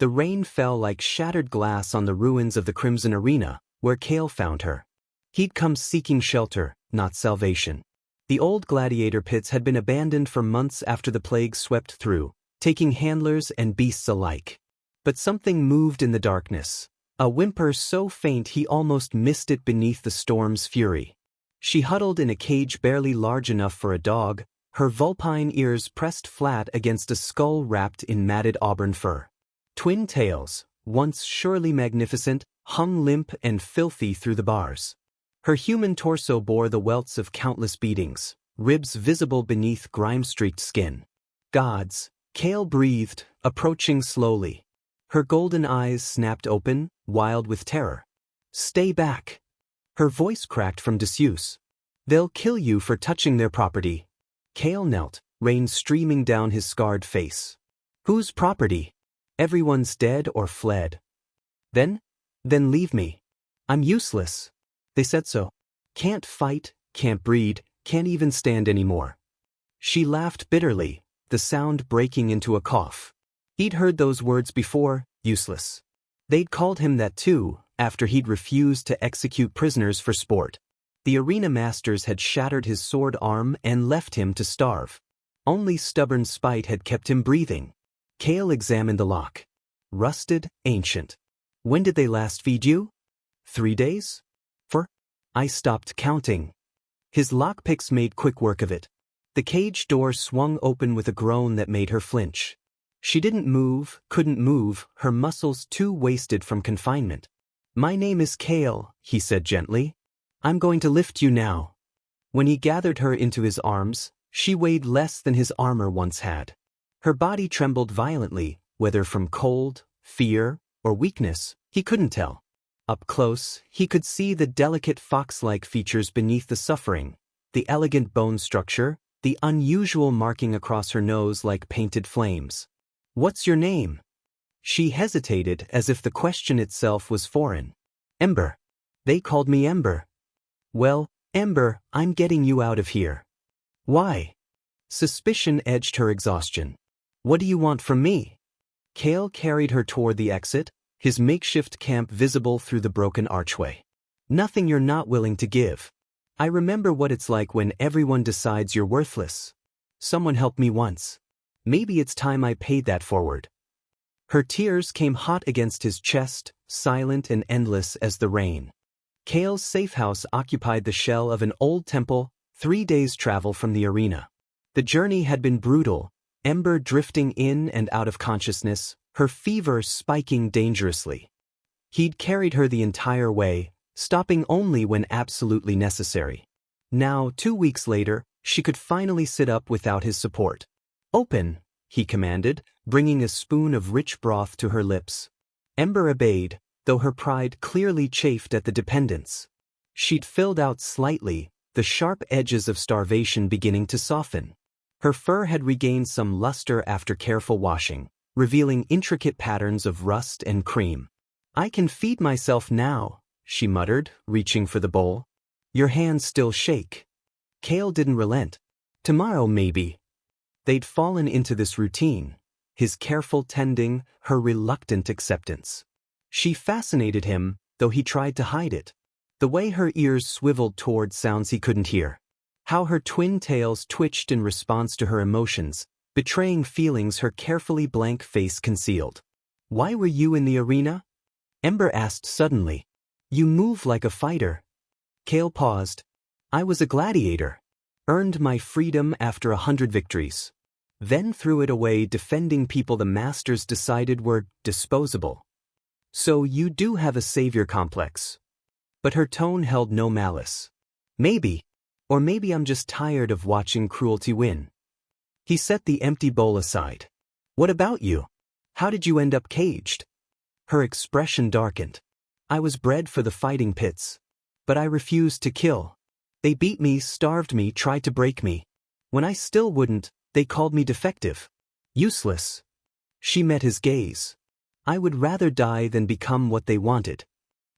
The rain fell like shattered glass on the ruins of the Crimson Arena, where Kale found her. He'd come seeking shelter, not salvation. The old gladiator pits had been abandoned for months after the plague swept through, taking handlers and beasts alike. But something moved in the darkness, a whimper so faint he almost missed it beneath the storm's fury. She huddled in a cage barely large enough for a dog, her vulpine ears pressed flat against a skull wrapped in matted auburn fur. Twin tails, once surely magnificent, hung limp and filthy through the bars. Her human torso bore the welts of countless beatings, ribs visible beneath grime-streaked skin. Gods, Kale breathed, approaching slowly. Her golden eyes snapped open, wild with terror. "Stay back." Her voice cracked from disuse. "They'll kill you for touching their property." Kale knelt, rain streaming down his scarred face. "Whose property? Everyone's dead or fled." Then leave me. I'm useless. They said so. Can't fight, can't breed, can't even stand anymore." She laughed bitterly, the sound breaking into a cough. He'd heard those words before, useless. They'd called him that too, after he'd refused to execute prisoners for sport. The arena masters had shattered his sword arm and left him to starve. Only stubborn spite had kept him breathing. Kale examined the lock. Rusted, ancient. "When did they last feed you?" 3 days? 4? I stopped counting. His lockpicks made quick work of it. The cage door swung open with a groan that made her flinch. She didn't move, couldn't move, her muscles too wasted from confinement. "My name is Kale," he said gently. "I'm going to lift you now." When he gathered her into his arms, she weighed less than his armor once had. Her body trembled violently, whether from cold, fear, or weakness, he couldn't tell. Up close, he could see the delicate fox-like features beneath the suffering, the elegant bone structure, the unusual marking across her nose like painted flames. "What's your name?" She hesitated as if the question itself was foreign. "Ember. They called me Ember." "Well, Ember, I'm getting you out of here." "Why?" Suspicion edged her exhaustion. "What do you want from me?" Kale carried her toward the exit, his makeshift camp visible through the broken archway. "Nothing you're not willing to give. I remember what it's like when everyone decides you're worthless. Someone helped me once. Maybe it's time I paid that forward." Her tears came hot against his chest, silent and endless as the rain. Kale's safe house occupied the shell of an old temple, 3 days' travel from the arena. The journey had been brutal, Ember drifting in and out of consciousness, her fever spiking dangerously. He'd carried her the entire way, stopping only when absolutely necessary. Now, 2 weeks later, she could finally sit up without his support. "Open," he commanded, bringing a spoon of rich broth to her lips. Ember obeyed, though her pride clearly chafed at the dependence. She'd filled out slightly, the sharp edges of starvation beginning to soften. Her fur had regained some luster after careful washing, revealing intricate patterns of rust and cream. "I can feed myself now," she muttered, reaching for the bowl. "Your hands still shake." Kale didn't relent. "Tomorrow, maybe." They'd fallen into this routine, his careful tending, her reluctant acceptance. She fascinated him, though he tried to hide it. The way her ears swiveled toward sounds he couldn't hear. How her twin tails twitched in response to her emotions, betraying feelings her carefully blank face concealed. "Why were you in the arena?" Ember asked suddenly. "You move like a fighter." Kale paused. "I was a gladiator. Earned my freedom after 100 victories. Then threw it away defending people the masters decided were disposable. So you do have a savior complex." But her tone held no malice. "Maybe. Or maybe I'm just tired of watching cruelty win." He set the empty bowl aside. "What about you? How did you end up caged?" Her expression darkened. "I was bred for the fighting pits. But I refused to kill. They beat me, starved me, tried to break me. When I still wouldn't, they called me defective. Useless." She met his gaze. "I would rather die than become what they wanted."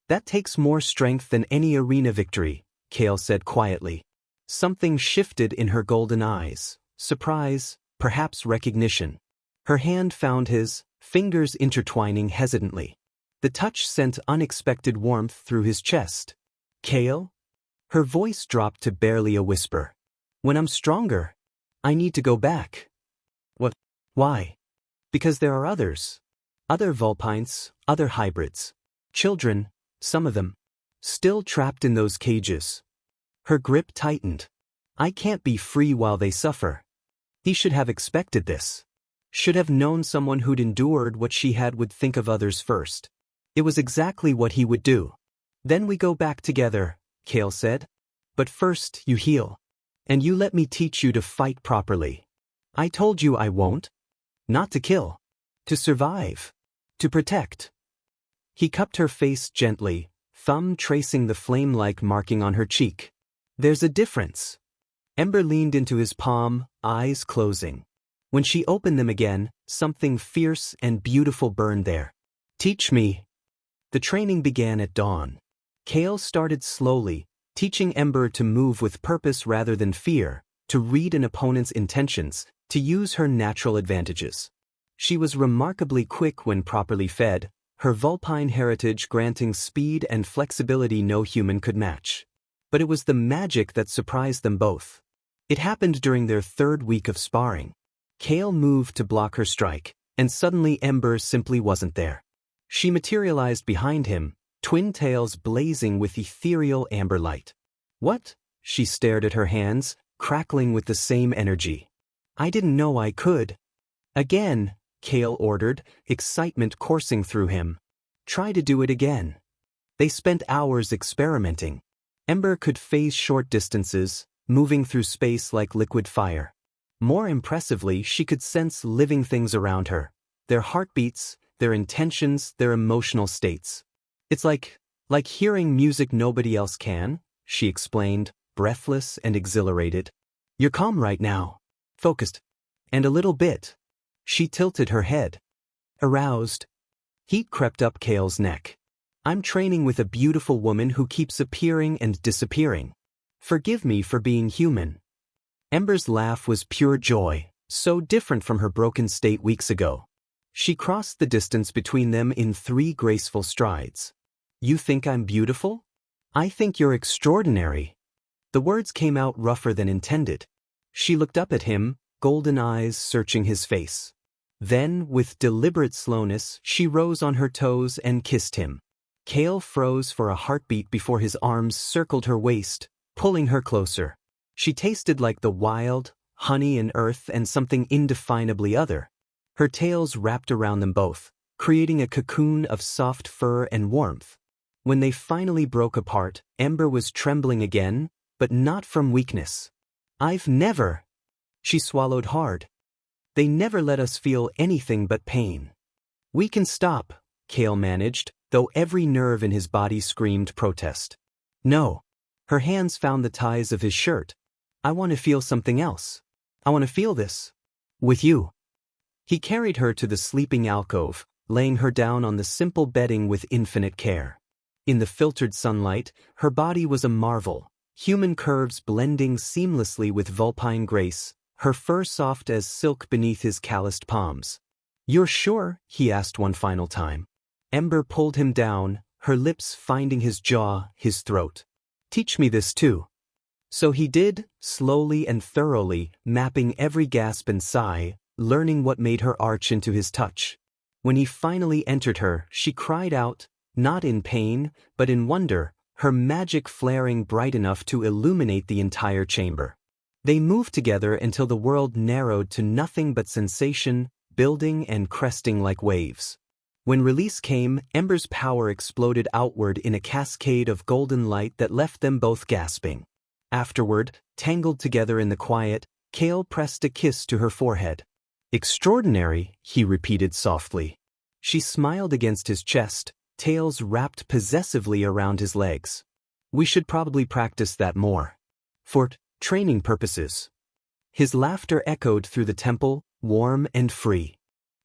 "That takes more strength than any arena victory," Kale said quietly. Something shifted in her golden eyes. Surprise, perhaps recognition. Her hand found his, fingers intertwining hesitantly. The touch sent unexpected warmth through his chest. Kale? Her voice dropped to barely a whisper. When I'm stronger, I need to go back. What? Why? Because there are others. Other Vulpines, other hybrids. Children, some of them, still trapped in those cages. Her grip tightened. I can't be free while they suffer. He should have expected this. Should have known someone who'd endured what she had would think of others first. It was exactly what he would do. Then we go back together, Kale said. But first you heal. And you let me teach you to fight properly. I told you I won't. Not to kill. To survive. To protect. He cupped her face gently, thumb tracing the flame-like marking on her cheek. There's a difference. Ember leaned into his palm, eyes closing. When she opened them again, something fierce and beautiful burned there. Teach me. The training began at dawn. Kale started slowly, teaching Ember to move with purpose rather than fear, to read an opponent's intentions, to use her natural advantages. She was remarkably quick when properly fed, her Vulpine heritage granting speed and flexibility no human could match. But it was the magic that surprised them both. It happened during their third week of sparring. Kale moved to block her strike, and suddenly Ember simply wasn't there. She materialized behind him, twin tails blazing with ethereal amber light. What? She stared at her hands, crackling with the same energy. I didn't know I could. Again, Kale ordered, excitement coursing through him. Try to do it again. They spent hours experimenting. Ember could phase short distances, moving through space like liquid fire. More impressively, she could sense living things around her. Their heartbeats, their intentions, their emotional states. It's like hearing music nobody else can, she explained, breathless and exhilarated. You're calm right now. Focused. And a little bit. She tilted her head. Aroused. Heat crept up Kale's neck. I'm training with a beautiful woman who keeps appearing and disappearing. Forgive me for being human. Ember's laugh was pure joy, so different from her broken state weeks ago. She crossed the distance between them in 3 graceful strides. You think I'm beautiful? I think you're extraordinary. The words came out rougher than intended. She looked up at him, golden eyes searching his face. Then, with deliberate slowness, she rose on her toes and kissed him. Kale froze for a heartbeat before his arms circled her waist, pulling her closer. She tasted like the wild, honey and earth and something indefinably other. Her tails wrapped around them both, creating a cocoon of soft fur and warmth. When they finally broke apart, Ember was trembling again, but not from weakness. I've never. She swallowed hard. They never let us feel anything but pain. We can stop, Kale managed, though every nerve in his body screamed protest. No. Her hands found the ties of his shirt. I want to feel something else. I want to feel this. With you. He carried her to the sleeping alcove, laying her down on the simple bedding with infinite care. In the filtered sunlight, her body was a marvel, human curves blending seamlessly with Vulpine grace, her fur soft as silk beneath his calloused palms. You're sure? He asked one final time. Ember pulled him down, her lips finding his jaw, his throat. Teach me this too. So he did, slowly and thoroughly, mapping every gasp and sigh, learning what made her arch into his touch. When he finally entered her, she cried out, not in pain, but in wonder, her magic flaring bright enough to illuminate the entire chamber. They moved together until the world narrowed to nothing but sensation, building and cresting like waves. When release came, Ember's power exploded outward in a cascade of golden light that left them both gasping. Afterward, tangled together in the quiet, Kale pressed a kiss to her forehead. Extraordinary, he repeated softly. She smiled against his chest, tails wrapped possessively around his legs. We should probably practice that more. For training purposes. His laughter echoed through the temple, warm and free.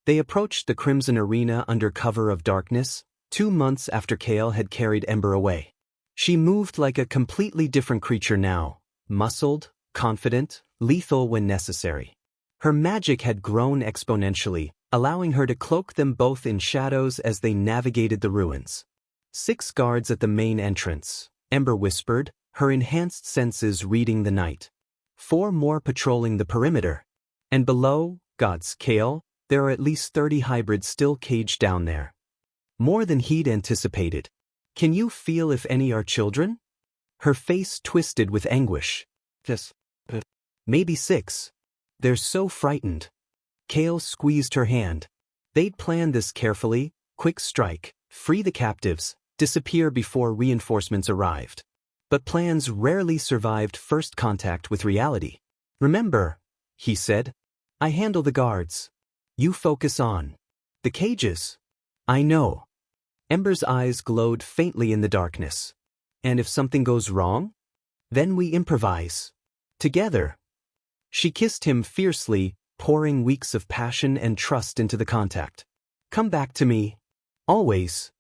They approached the Crimson Arena under cover of darkness, 2 months after Kale had carried Ember away. She moved like a completely different creature now, muscled, confident, lethal when necessary. Her magic had grown exponentially, allowing her to cloak them both in shadows as they navigated the ruins. 6 guards at the main entrance, Ember whispered, her enhanced senses reading the night. 4 more patrolling the perimeter. And below, gods, Kale, there are at least 30 hybrids still caged down there. More than he'd anticipated. Can you feel if any are children? Her face twisted with anguish. Yes. Maybe 6. They're so frightened. Kale squeezed her hand. They'd planned this carefully, quick strike, free the captives, disappear before reinforcements arrived. But plans rarely survived first contact with reality. Remember, he said, I handle the guards. You focus on the cages. I know. Ember's eyes glowed faintly in the darkness. And if something goes wrong? Then we improvise. Together. She kissed him fiercely, pouring weeks of passion and trust into the contact. Come back to me. Always.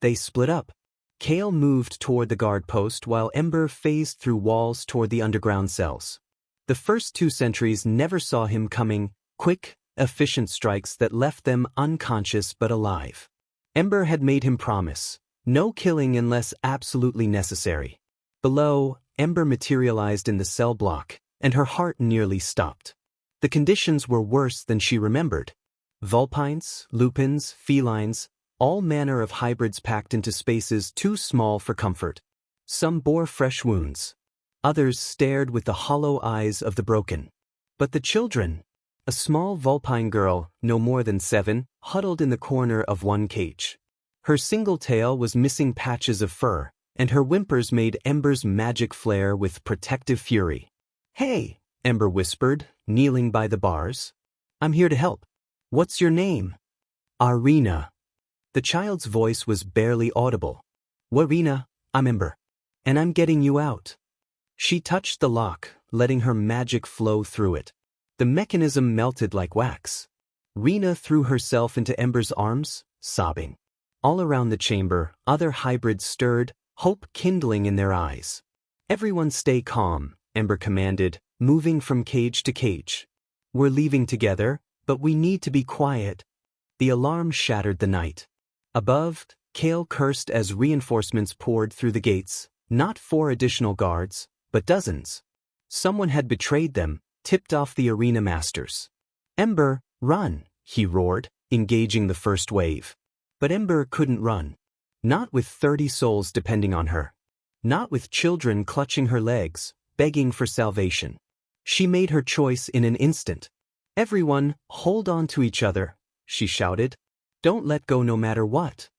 They split up. Kale moved toward the guard post while Ember phased through walls toward the underground cells. The first 2 sentries never saw him coming, quick, efficient strikes that left them unconscious but alive. Ember had made him promise, no killing unless absolutely necessary. Below, Ember materialized in the cell block, and her heart nearly stopped. The conditions were worse than she remembered. Vulpines, lupins, felines, all manner of hybrids packed into spaces too small for comfort. Some bore fresh wounds. Others stared with the hollow eyes of the broken. But the children, a small Vulpine girl, no more than 7, huddled in the corner of one cage. Her single tail was missing patches of fur, and her whimpers made Ember's magic flare with protective fury. Hey, Ember whispered, kneeling by the bars. I'm here to help. What's your name? Arena. The child's voice was barely audible. Warina, I'm Ember. And I'm getting you out. She touched the lock, letting her magic flow through it. The mechanism melted like wax. Rena threw herself into Ember's arms, sobbing. All around the chamber, other hybrids stirred, hope kindling in their eyes. Everyone stay calm, Ember commanded, moving from cage to cage. We're leaving together, but we need to be quiet. The alarm shattered the night. Above, Kale cursed as reinforcements poured through the gates, not 4 additional guards, but dozens. Someone had betrayed them, tipped off the arena masters. Ember, run, he roared, engaging the first wave. But Ember couldn't run. Not with 30 souls depending on her. Not with children clutching her legs, begging for salvation. She made her choice in an instant. Everyone, hold on to each other, she shouted. Don't let go no matter what.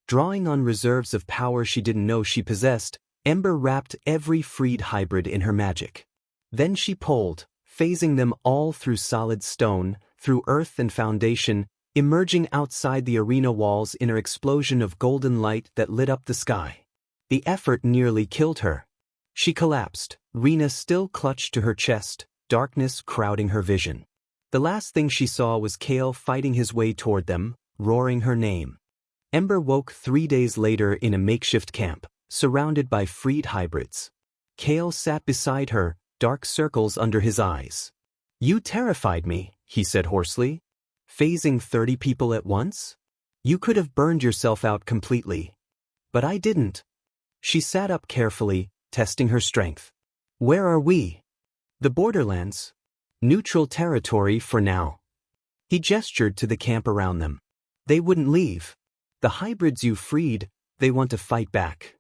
Drawing on reserves of power she didn't know she possessed, Ember wrapped every freed hybrid in her magic. Then she pulled, phasing them all through solid stone, through earth and foundation, emerging outside the arena walls in her explosion of golden light that lit up the sky. The effort nearly killed her. She collapsed, Rena still clutched to her chest, darkness crowding her vision. The last thing she saw was Kale fighting his way toward them, roaring her name. Ember woke 3 days later in a makeshift camp, surrounded by freed hybrids. Kale sat beside her, dark circles under his eyes. You terrified me, he said hoarsely. Phasing 30 people at once? You could have burned yourself out completely. But I didn't. She sat up carefully, testing her strength. Where are we? The borderlands. Neutral territory for now. He gestured to the camp around them. They wouldn't leave. The hybrids you freed, they want to fight back.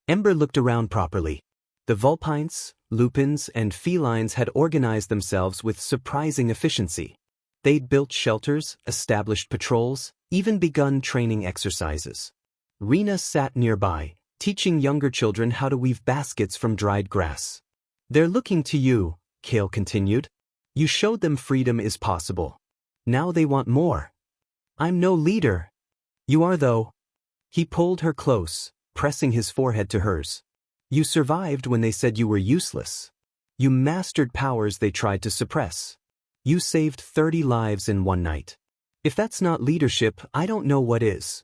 Ember looked around properly. The Vulpines, lupins, and felines had organized themselves with surprising efficiency. They'd built shelters, established patrols, even begun training exercises. Rena sat nearby, teaching younger children how to weave baskets from dried grass. They're looking to you, Kale continued. You showed them freedom is possible. Now they want more. I'm no leader. You are though. He pulled her close, pressing his forehead to hers. You survived when they said you were useless. You mastered powers they tried to suppress. You saved 30 lives in one night. If that's not leadership, I don't know what is.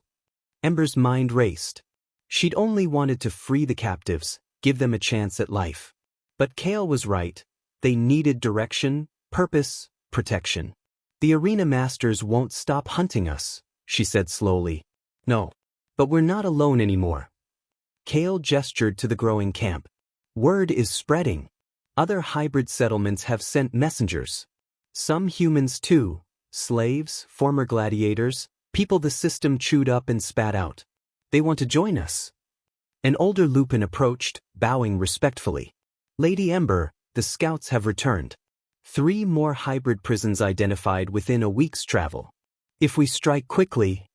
Ember's mind raced. She'd only wanted to free the captives, give them a chance at life. But Kale was right. They needed direction, purpose, protection. The arena masters won't stop hunting us, she said slowly. No. But we're not alone anymore. Kale gestured to the growing camp. Word is spreading. Other hybrid settlements have sent messengers. Some humans too, slaves, former gladiators, people the system chewed up and spat out. They want to join us. An older Lupin approached, bowing respectfully. Lady Ember, the scouts have returned. 3 more hybrid prisons identified within a week's travel. If we strike quickly,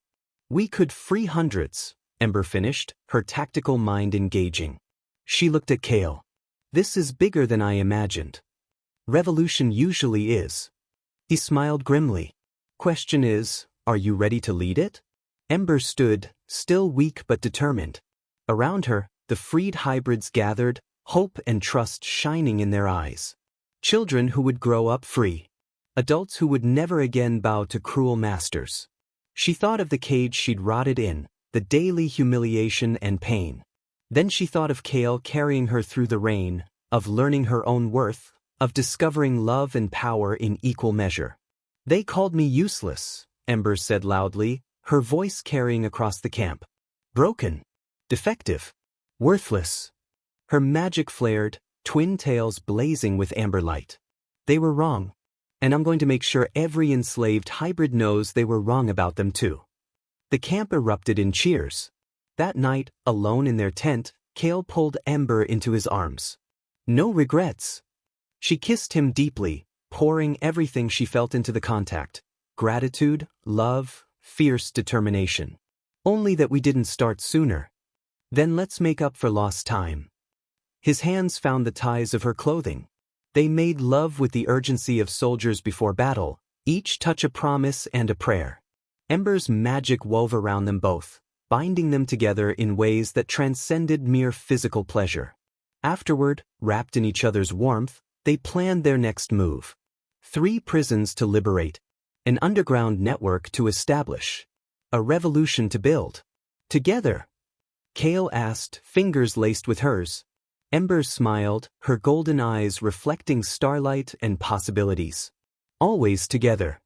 we could free hundreds, Ember finished, her tactical mind engaging. She looked at Kale. This is bigger than I imagined. Revolution usually is. He smiled grimly. Question is, are you ready to lead it? Ember stood, still weak but determined. Around her, the freed hybrids gathered, hope and trust shining in their eyes. Children who would grow up free. Adults who would never again bow to cruel masters. She thought of the cage she'd rotted in, the daily humiliation and pain. Then she thought of Kale carrying her through the rain, of learning her own worth, of discovering love and power in equal measure. They called me useless, Ember said loudly, her voice carrying across the camp. Broken. Defective. Worthless. Her magic flared, twin tails blazing with amber light. They were wrong. And I'm going to make sure every enslaved hybrid knows they were wrong about them too. The camp erupted in cheers. That night, alone in their tent, Kale pulled Ember into his arms. No regrets. She kissed him deeply, pouring everything she felt into the contact. Gratitude, love, fierce determination. Only that we didn't start sooner. Then let's make up for lost time. His hands found the ties of her clothing. They made love with the urgency of soldiers before battle, each touch a promise and a prayer. Ember's magic wove around them both, binding them together in ways that transcended mere physical pleasure. Afterward, wrapped in each other's warmth, they planned their next move. 3 prisons to liberate. An underground network to establish. A revolution to build. Together. Kale asked, fingers laced with hers. Ember smiled, her golden eyes reflecting starlight and possibilities. Always together.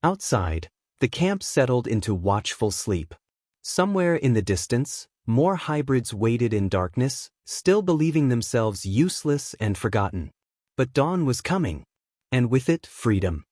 Outside, the camp settled into watchful sleep. Somewhere in the distance, more hybrids waited in darkness, still believing themselves useless and forgotten. But dawn was coming. And with it, freedom.